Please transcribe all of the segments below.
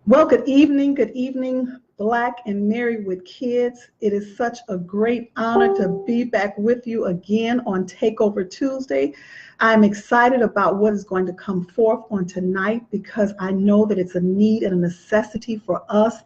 Well, good evening, Black and Married with Kids. It is such a great honor to be back with you again on Takeover Tuesday. I'm excited about what is going to come forth on tonight because I know that it's a need and a necessity for us,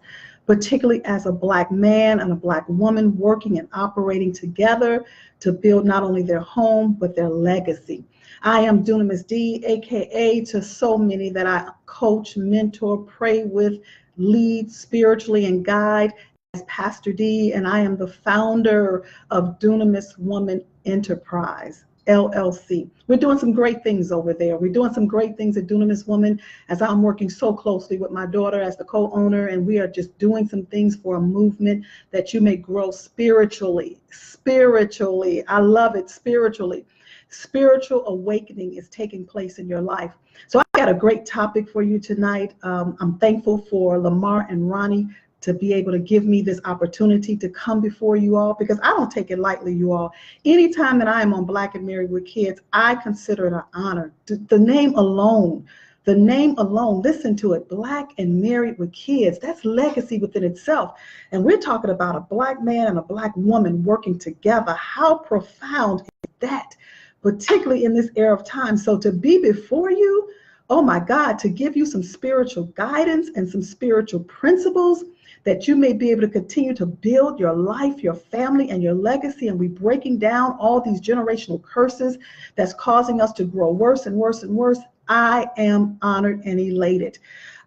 particularly as a Black man and a Black woman working and operating together to build not only their home, but their legacy. I am Dunamis Dee, aka to so many that I coach, mentor, pray with, lead spiritually, and guide as Pastor Dee, and I am the founder of Dunamis Woman Enterprise, LLC. We're doing some great things over there. We're doing some great things at Dunamis Woman as I'm working so closely with my daughter as the co-owner, and we are just doing some things for a movement that you may grow spiritually. Spiritually. I love it, spiritually. Spiritual awakening is taking place in your life. So I got a great topic for you tonight. I'm thankful for Lamar and Ronnie to be able to give me this opportunity to come before you all because I don't take it lightly, you all. Anytime that I am on Black and Married with Kids, I consider it an honor. The name alone, listen to it, Black and Married with Kids, that's legacy within itself. And we're talking about a Black man and a Black woman working together. How profound is that? Particularly in this era of time. So to be before you, oh my God, to give you some spiritual guidance and some spiritual principles that you may be able to continue to build your life, your family, and your legacy. And we're breaking down all these generational curses that's causing us to grow worse and worse and worse. I am honored and elated.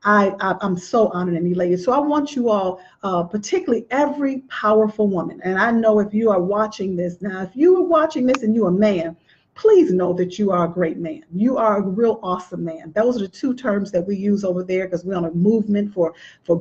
I'm so honored and elated. So I want you all, particularly every powerful woman, and I know if you are watching this now, if you are watching this and you're a man, please know that you are a great man. You are a real awesome man. Those are the two terms that we use over there because we're on a movement for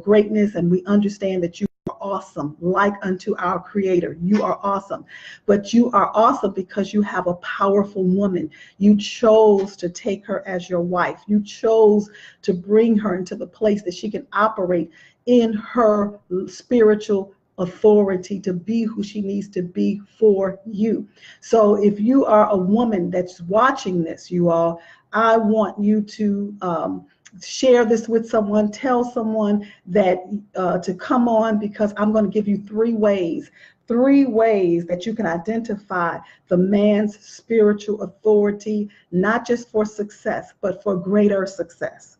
greatness, and we understand that you are awesome, like unto our Creator. You are awesome. But you are awesome because you have a powerful woman. You chose to take her as your wife. You chose to bring her into the place that she can operate in her spiritual authority to be who she needs to be for you. So if you are a woman that's watching this, you all, I want you to share this with someone, tell someone that to come on, because I'm going to give you three ways that you can identify the man's spiritual authority, not just for success, but for greater success.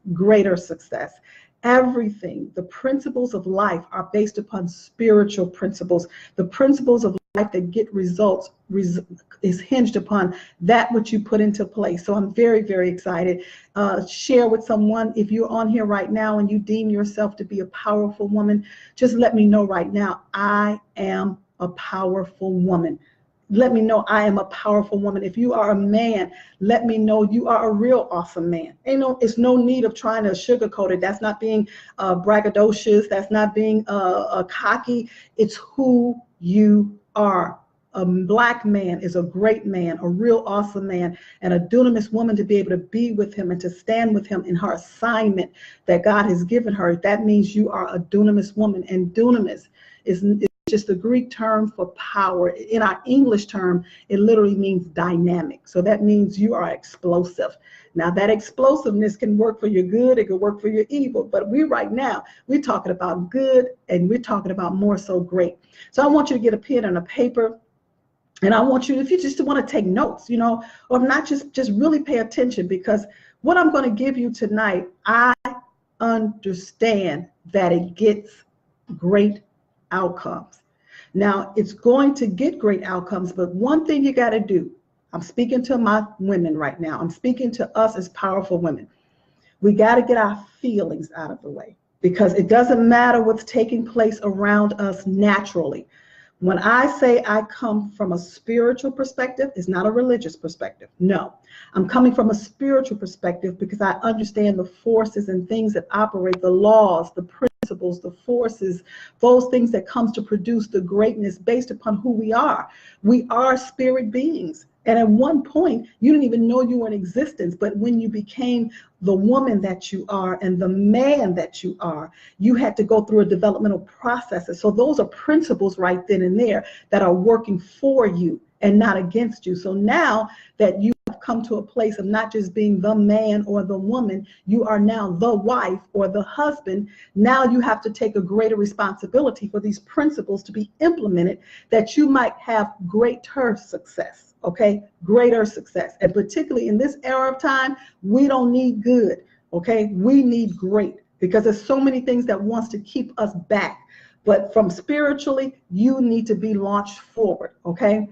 Everything, the principles of life are based upon spiritual principles. The principles of life that get results is hinged upon that which you put into place. So I'm very, very excited. Share with someone. If you're on here right now and you deem yourself to be a powerful woman, just let me know right now, I am a powerful woman. Let me know I am a powerful woman. If you are a man, let me know you are a real awesome man. It's no need of trying to sugarcoat it. That's not being braggadocious. That's not being cocky. It's who you are. A Black man is a great man, a real awesome man, and a dunamis woman to be able to be with him and to stand with him in her assignment that God has given her. That means you are a dunamis woman, and dunamis is just the Greek term for power. In our English term, it literally means dynamic. So that means you are explosive. Now that explosiveness can work for your good, it can work for your evil, but we're talking about good, and we're talking about more so great. So I want you to get a pen and a paper, and I want you, if you just want to take notes, or not, just really pay attention, because what I'm going to give you tonight, I understand that it gets great outcomes. Now, it's going to get great outcomes, but one thing you got to do, I'm speaking to my women right now. I'm speaking to us as powerful women. We got to get our feelings out of the way, because it doesn't matter what's taking place around us naturally. When I say I come from a spiritual perspective, it's not a religious perspective. No, I'm coming from a spiritual perspective because I understand the forces and things that operate, the laws, the principles, the forces, those things that comes to produce the greatness based upon who we are. We are spirit beings. And at one point, you didn't even know you were in existence. But when you became the woman that you are and the man that you are, you had to go through a developmental process. So those are principles right then and there that are working for you and not against you. So now that you have come to a place of not just being the man or the woman, you are now the wife or the husband. Now you have to take a greater responsibility for these principles to be implemented, that you might have greater success. Okay, greater success. And particularly in this era of time, we don't need good. Okay, we need great, because there's so many things that wants to keep us back. But from spiritually, you need to be launched forward. Okay,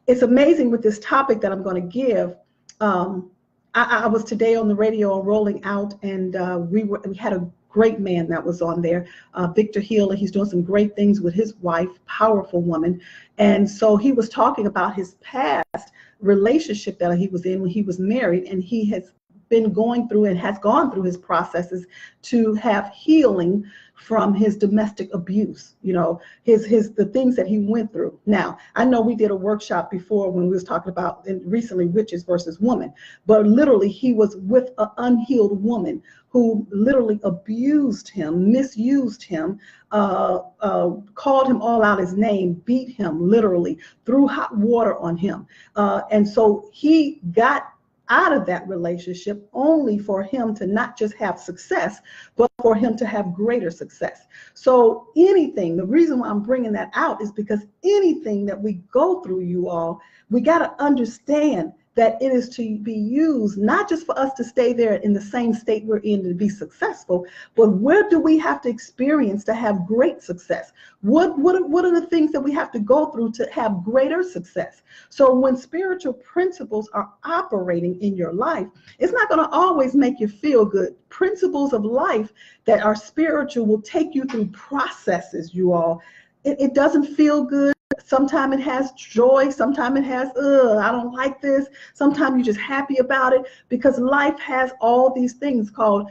it's amazing with this topic that I'm going to give. I was today on the radio rolling out, and we had a great man that was on there, Victor Healer. He's doing some great things with his wife, powerful woman. And so he was talking about his past relationship that he was in when he was married, and he has been going through and has gone through his processes to have healing from his domestic abuse, you know, the things that he went through. Now, I know we did a workshop before when we was talking about recently witches versus woman, but literally he was with an unhealed woman who literally abused him, misused him, called him all out his name, beat him literally, threw hot water on him. And so he got out of that relationship only for him to not just have success, but for him to have greater success. So anything, the reason why I'm bringing that out is because anything that we go through, you all, we got to understand that it is to be used not just for us to stay there in the same state we're in to be successful, but where do we have to experience to have great success? What are the things that we have to go through to have greater success? So when spiritual principles are operating in your life, it's not going to always make you feel good. Principles of life that are spiritual will take you through processes, you all. It doesn't feel good. Sometimes it has joy. Sometimes it has, I don't like this. Sometimes you're just happy about it, because life has all these things called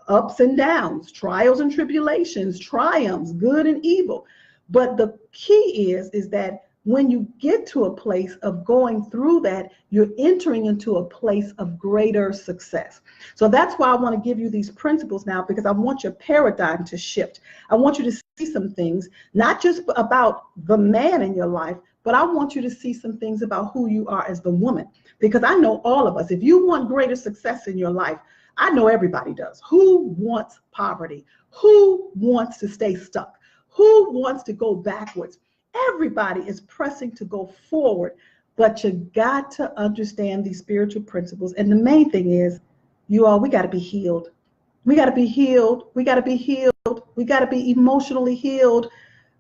ups and downs, trials and tribulations, triumphs, good and evil. But the key is that when you get to a place of going through that, you're entering into a place of greater success. So that's why I want to give you these principles now, because I want your paradigm to shift. I want you to see some things, not just about the man in your life, but I want you to see some things about who you are as the woman. Because I know all of us, if you want greater success in your life, I know everybody does. Who wants poverty? Who wants to stay stuck? Who wants to go backwards? Everybody is pressing to go forward, but you got to understand these spiritual principles. And the main thing is, you all, we got to be healed. We got to be healed. We got to be healed. We got to be emotionally healed.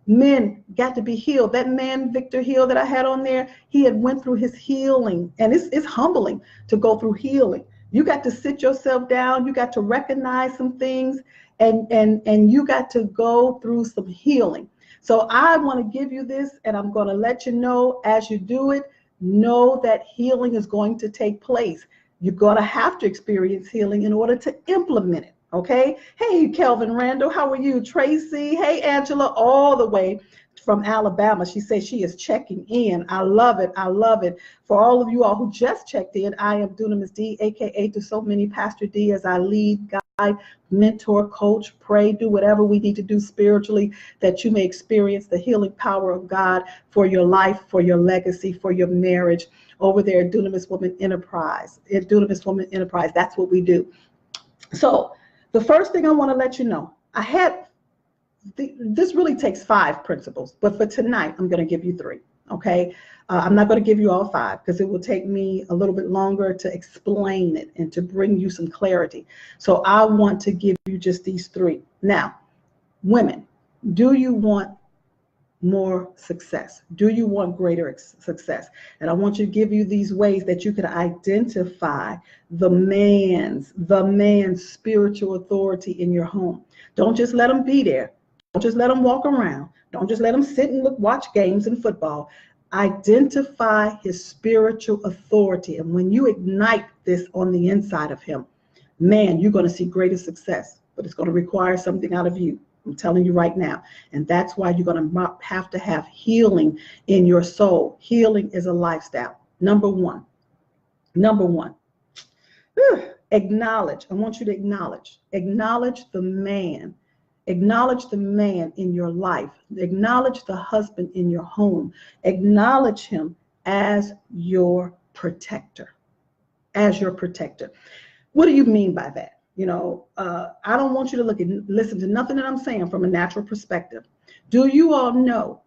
Men got to be healed. That man, Victor Hill, that I had on there, he had went through his healing, and it's humbling to go through healing. You got to sit yourself down. You got to recognize some things, and you got to go through some healing. So I want to give you this, and I'm going to let you know as you do it, know that healing is going to take place. You're going to have to experience healing in order to implement it, okay? Hey, Kelvin Randall, how are you? Tracy, hey, Angela, all the way from Alabama. She says she is checking in. I love it. I love it. For all of you all who just checked in, I am Dunamis Dee, a.k.a. to so many Pastor Dee, as I lead, guide, mentor, coach, pray, do whatever we need to do spiritually, that you may experience the healing power of God for your life, for your legacy, for your marriage, over there at Dunamis Woman Enterprise. At Dunamis Woman Enterprise, that's what we do. So the first thing I want to let you know, this really takes 5 principles, but for tonight, I'm going to give you 3, okay? I'm not going to give you all 5, because it will take me a little bit longer to explain it and to bring you some clarity. So I want to give you just these 3. Now, women, do you want more success? Do you want greater success? And I want to give you these ways that you can identify the man's spiritual authority in your home. Don't just let him be there. Don't just let him walk around. Don't just let him sit and watch games and football. Identify his spiritual authority. And when you ignite this on the inside of him, man, you're going to see greater success, but it's going to require something out of you. I'm telling you right now. And that's why you're going to have healing in your soul. Healing is a lifestyle. Number one. Acknowledge. I want you to acknowledge. Acknowledge the man. Acknowledge the man in your life. Acknowledge the husband in your home. Acknowledge him as your protector. As your protector. What do you mean by that? I don't want you to listen to nothing that I'm saying from a natural perspective. Do you all know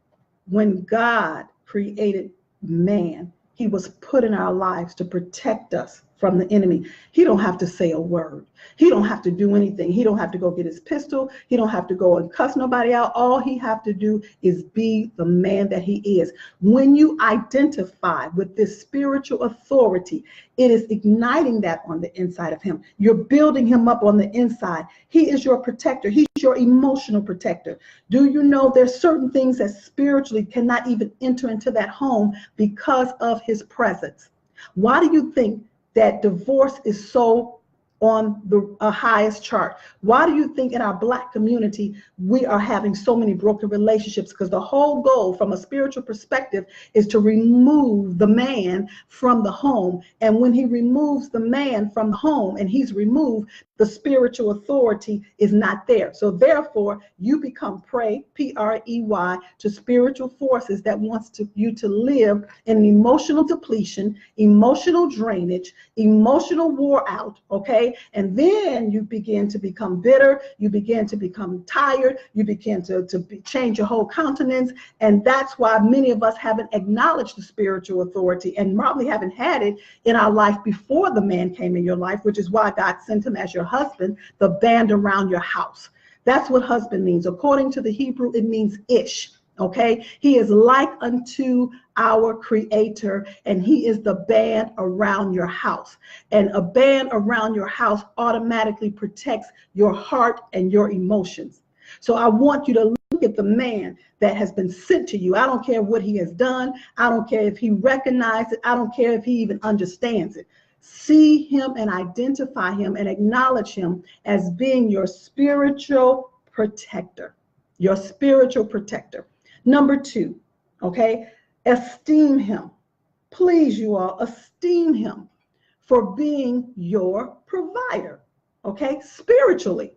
when God created man, he was put in our lives to protect us from the enemy? He don't have to say a word. He don't have to do anything. He don't have to go get his pistol. He don't have to go and cuss nobody out. All he have to do is be the man that he is. When you identify with this spiritual authority, it is igniting that on the inside of him. You're building him up on the inside. He is your protector. He's your emotional protector. Do you know there's certain things that spiritually cannot even enter into that home because of his presence? Why do you think that divorce is so on the highest chart? Why do you think in our Black community we are having so many broken relationships? Because the whole goal from a spiritual perspective is to remove the man from the home. And when he removes the man from the home and he's removed, the spiritual authority is not there. So therefore, you become prey, P-R-E-Y, to spiritual forces that wants you to live in emotional depletion, emotional drainage, emotional wore out, okay? And then you begin to become bitter, you begin to become tired, you begin to change your whole countenance. And that's why many of us haven't acknowledged the spiritual authority and probably haven't had it in our life before the man came in your life, which is why God sent him as your husband, the band around your house. That's what husband means. According to the Hebrew, it means ish. Okay, he is like unto our creator, and he is the band around your house. And a band around your house automatically protects your heart and your emotions. So I want you to look at the man that has been sent to you. I don't care what he has done. I don't care if he recognizes it. I don't care if he even understands it. See him and identify him and acknowledge him as being your spiritual protector. Your spiritual protector. Number 2, okay, esteem him. Please, you all, esteem him for being your provider, okay, spiritually.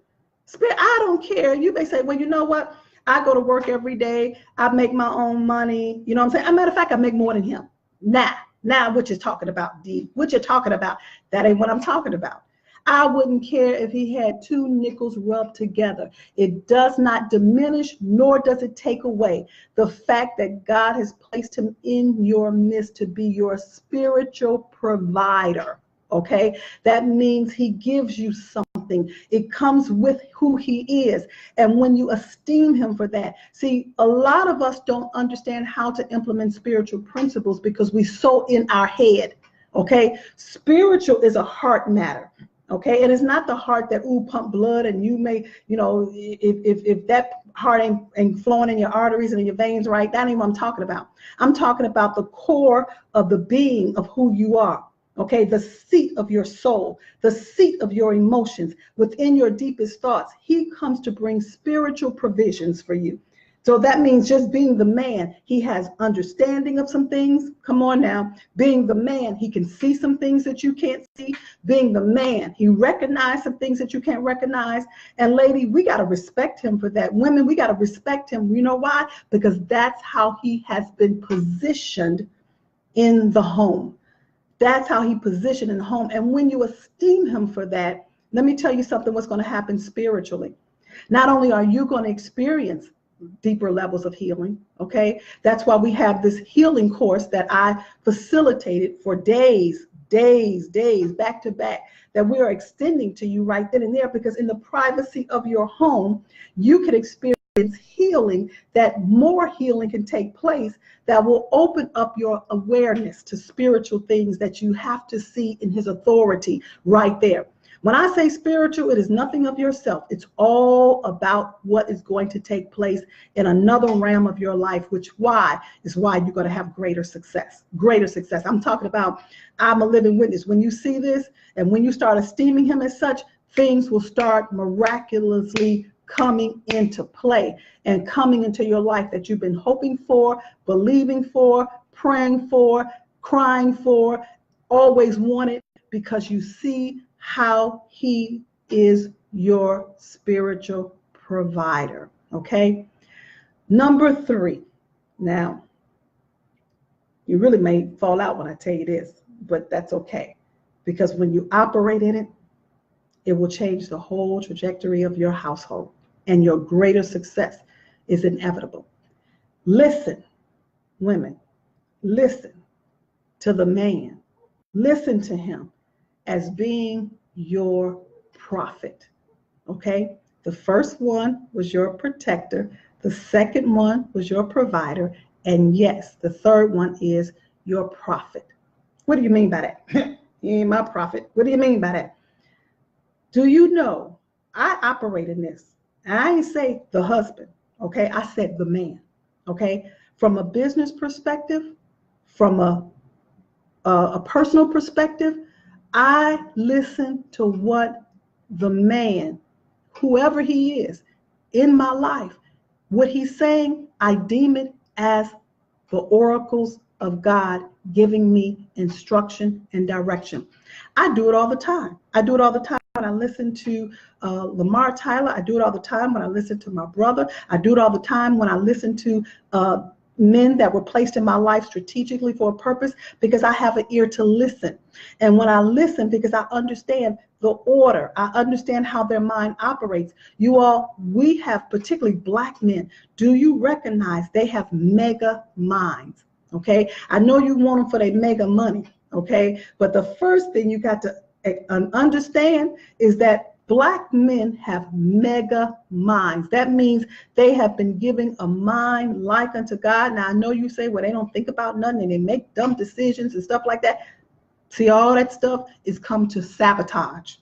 I don't care. You may say, well, you know what? I go to work every day. I make my own money. You know what I'm saying? As a matter of fact, I make more than him. Now, what you're talking about, Dee? What you're talking about? That ain't what I'm talking about. I wouldn't care if he had 2 nickels rubbed together. It does not diminish, nor does it take away the fact that God has placed him in your midst to be your spiritual provider. Okay, that means he gives you something. It comes with who he is. And when you esteem him for that, see, a lot of us don't understand how to implement spiritual principles because we so in our head. Okay, spiritual is a heart matter. Okay, it is not the heart that pump blood, and you may, if that heart ain't flowing in your arteries and in your veins right, that ain't what I'm talking about. I'm talking about the core of the being of who you are. Okay, the seat of your soul, the seat of your emotions, within your deepest thoughts. He comes to bring spiritual provisions for you. So that means just being the man, he has understanding of some things. Come on now. Being the man, he can see some things that you can't see. Being the man, he recognizes some things that you can't recognize. And lady, we got to respect him for that. Women, we got to respect him. You know why? Because that's how he has been positioned in the home. That's how he positioned in the home. And when you esteem him for that, let me tell you something, what's going to happen spiritually. Not only are you going to experience deeper levels of healing, okay? That's why we have this healing course that I facilitated for days, back to back, that we are extending to you right then and there, because in the privacy of your home, you can experience healing, that more healing can take place, that will open up your awareness to spiritual things that you have to see in his authority right there. When I say spiritual, it is nothing of yourself. It's all about what is going to take place in another realm of your life, which is why you're going to have greater success. I'm talking about, I'm a living witness. When you see this and when you start esteeming him as such, things will start miraculously coming into play and coming into your life that you've been hoping for, believing for, praying for, crying for, always wanted, because you see how he is your spiritual provider. Okay. Number 3. Now, you really may fall out when I tell you this, but that's okay. Because when you operate in it, it will change the whole trajectory of your household, and your greater success is inevitable. Listen, women, listen to the man. Listen to him as being your prophet. Okay? The first one was your protector. The second one was your provider. And yes, the third one is your prophet. What do you mean by that? He ain't my prophet. What do you mean by that? Do you know I operate in this? And I ain't say the husband, okay? I said the man, okay? From a business perspective, from a personal perspective, I listen to what the man, whoever he is in my life, what he's saying, I deem it as the oracles of God giving me instruction and direction. I do it all the time. I do it all the time when I listen to Lamar Tyler. I do it all the time when I listen to my brother. I do it all the time when I listen to men that were placed in my life strategically for a purpose, because I have an ear to listen. And when I listen, because I understand the order, I understand how their mind operates. You all, we have, particularly Black men, do you recognize they have mega minds? Okay, I know you want them for their mega money, okay, but the first thing you got to understand is that Black men have mega minds. That means they have been given a mind like unto God. Now, I know you say, well, they don't think about nothing and they make dumb decisions and stuff like that. See, all that stuff is come to sabotage.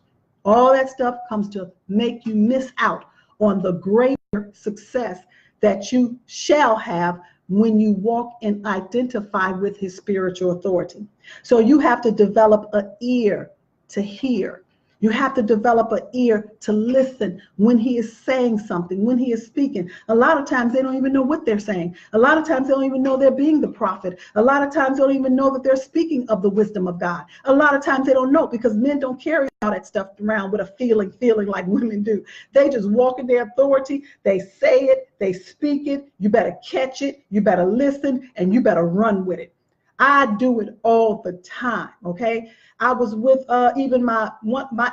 All that stuff comes to make you miss out on the greater success that you shall have when you walk and identify with his spiritual authority. So you have to develop an ear to hear. You have to develop an ear to listen when he is saying something, when he is speaking. A lot of times they don't even know what they're saying. A lot of times they don't even know they're being the prophet. A lot of times they don't even know that they're speaking of the wisdom of God. A lot of times they don't know, because men don't carry all that stuff around with a feeling like women do. They just walk in their authority. They say it, they speak it. You better catch it, you better listen, and you better run with it. I do it all the time, okay? I was with even my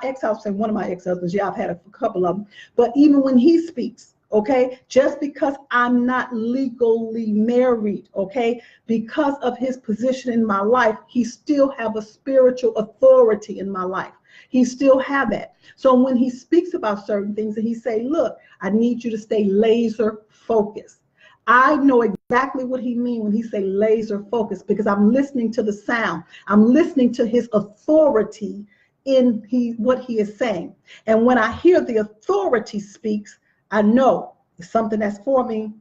ex-husband, one of my ex-husbands. Yeah, I've had a couple of them. But even when he speaks, okay, just because I'm not legally married, okay, because of his position in my life, he still have a spiritual authority in my life. He still have that. So when he speaks about certain things and he say, look, I need you to stay laser focused. I know exactly what he means when he say laser focus, because I'm listening to the sound. I'm listening to his authority in what he is saying. And when I hear the authority speaks, I know it's something that's for me.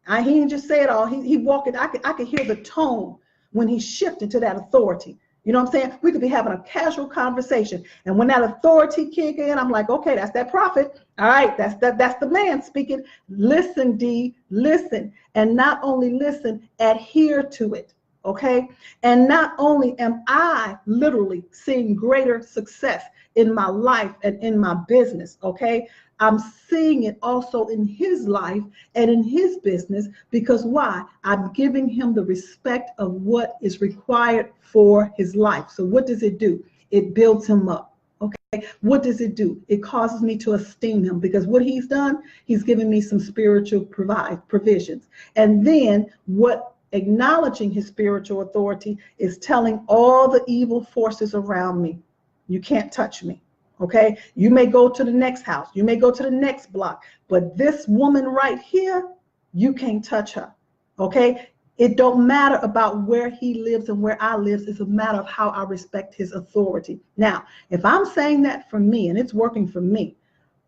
He didn't just say it all. He walking. I could hear the tone when he shifted to that authority. You know what I'm saying? We could be having a casual conversation, and when that authority kick in, I'm like, okay, that's that prophet. All right, that's the man speaking. Listen, Dee, listen, and not only listen, adhere to it. Okay, and not only am I literally seeing greater success in my life and in my business, okay, I'm seeing it also in his life and in his business, because why? I'm giving him the respect of what is required for his life. So what does it do? It builds him up. Okay. What does it do? It causes me to esteem him, because what he's done, he's given me some spiritual provisions. And then what acknowledging his spiritual authority is telling all the evil forces around me, you can't touch me. Okay, you may go to the next house, you may go to the next block, but this woman right here, you can't touch her. Okay, it don't matter about where he lives and where I live. It's a matter of how I respect his authority. Now, if I'm saying that for me and it's working for me,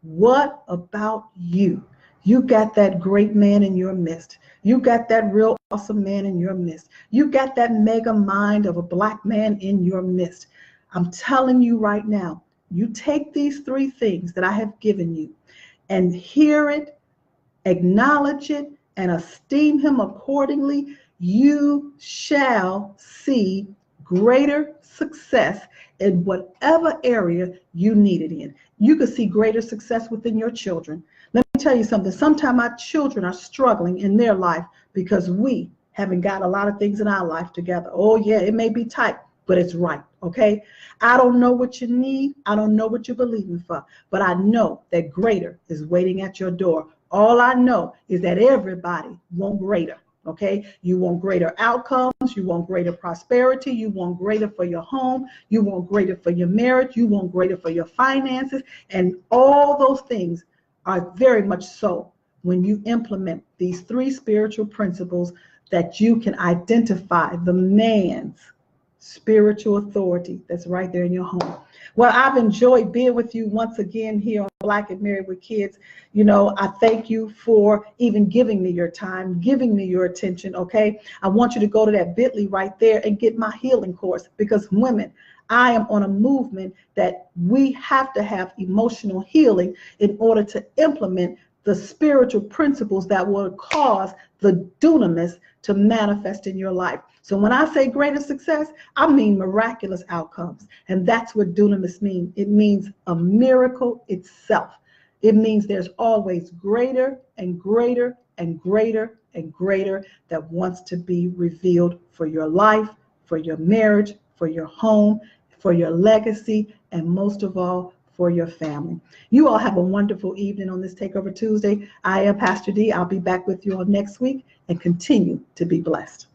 what about you? You got that great man in your midst. You got that real awesome man in your midst. You got that mega mind of a Black man in your midst. I'm telling you right now, you take these 3 things that I have given you and hear it, acknowledge it, and esteem him accordingly, you shall see greater success in whatever area you need it in. You could see greater success within your children. Let me tell you something. Sometimes our children are struggling in their life because we haven't got a lot of things in our life together. Oh, yeah, it may be tight, but it's right, okay? I don't know what you need. I don't know what you're believing for, but I know that greater is waiting at your door. All I know is that everybody wants greater, okay? You want greater outcomes. You want greater prosperity. You want greater for your home. You want greater for your marriage. You want greater for your finances. And all those things are very much so when you implement these 3 spiritual principles that you can identify the man's spiritual authority that's right there in your home. Well, I've enjoyed being with you once again here on Black and Married with Kids. You know, I thank you for even giving me your time, giving me your attention, okay? I want you to go to that bit.ly right there and get my healing course, because women, I am on a movement that we have to have emotional healing in order to implement the spiritual principles that will cause the dunamis to manifest in your life. So when I say greater success, I mean miraculous outcomes. And that's what dunamis means. It means a miracle itself. It means there's always greater and greater and greater and greater that wants to be revealed for your life, for your marriage, for your home, for your legacy, and most of all, for your family. You all have a wonderful evening on this Takeover Tuesday. I am Pastor Dee. I'll be back with you all next week, and continue to be blessed.